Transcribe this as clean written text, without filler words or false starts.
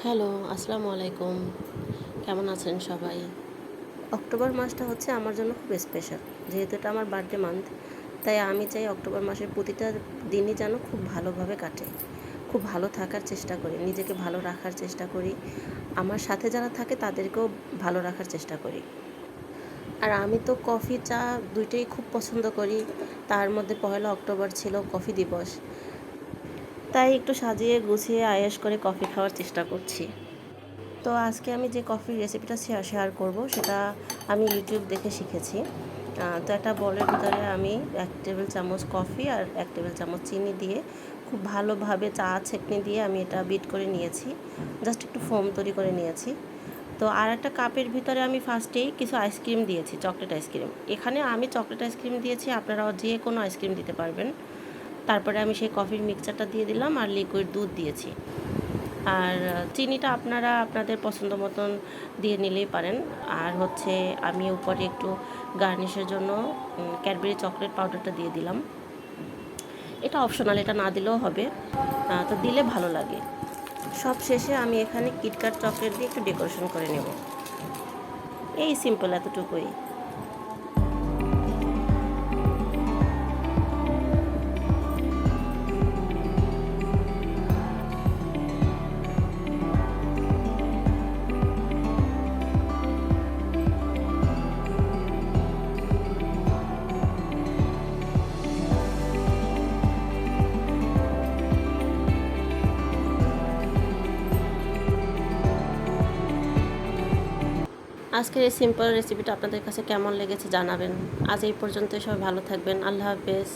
Hello, আসসালামু আলাইকুম। কেমন আছেন সবাই? অক্টোবর মাসটা হচ্ছে আমার জন্য খুব স্পেশাল। যেহেতু এটা আমার বার্থডে মান্থ, তাই আমি চাই অক্টোবর মাসের প্রতিটা দিনই যেন খুব ভালোভাবে কাটে। খুব ভালো থাকার চেষ্টা করি, নিজেকে ভালো রাখার চেষ্টা করি। আমার সাথে যারা থাকে তাদেরকেও ভালো রাখার চেষ্টা করি। আর আমি তো কফি, চা ২ টাই খুব পছন্দ করি। তার মধ্যে পহেলা অক্টোবর ছিল কফি দিবস। তাই একটু সাজিয়ে গুছিয়ে আয়েশ করে কফি খাওয়ার চেষ্টা করছি। তো আজকে আমি যে কফির রেসিপিটা শেয়ার করব সেটা আমি ইউটিউব দেখে শিখেছি। তো একটা বলের ভিতরে আমি ১ টেবিল চামচ কফি আর ১ টেবিল চামচ চিনি দিয়ে খুব ভালোভাবে চা ছেঁকনি দিয়ে আমি এটা বিট করে নিয়েছি। জাস্ট একটু ফোম তৈরি করে নিয়েছি। তো আর একটা কাপের ভিতরে আমি ফার্স্টেই কিছু আইসক্রিম দিয়েছি, চকলেট আইসক্রিম। এখানে আমি চকলেট আইসক্রিম দিয়েছি, আপনারাও যে কোনো আইসক্রিম দিতে পারবেন। তারপরে আমি সেই কফির মিক্সচারটা দিয়ে দিলাম আর লিকুইড দুধ দিয়েছি। আর চিনিটা আপনারা আপনাদের পছন্দ মতন দিয়ে নিলেই পারেন। আর হচ্ছে আমি উপরে একটু গার্নিশের জন্য ক্যাডবেরি চকলেট পাউডারটা দিয়ে দিলাম। এটা অপশনাল, এটা না দিলেও হবে, তো দিলে ভালো লাগে। সব শেষে আমি এখানে কিটক্যাট চকলেট দিয়ে একটু ডেকোরেশন করে নেব। এই সিম্পল, এতটুকুই। আজকের এই সিম্পল রেসিপিটা আপনাদের কাছে কেমন লেগেছে জানাবেন। আজ এই পর্যন্তই, সবাই ভালো থাকবেন। আল্লাহ হাফেজ।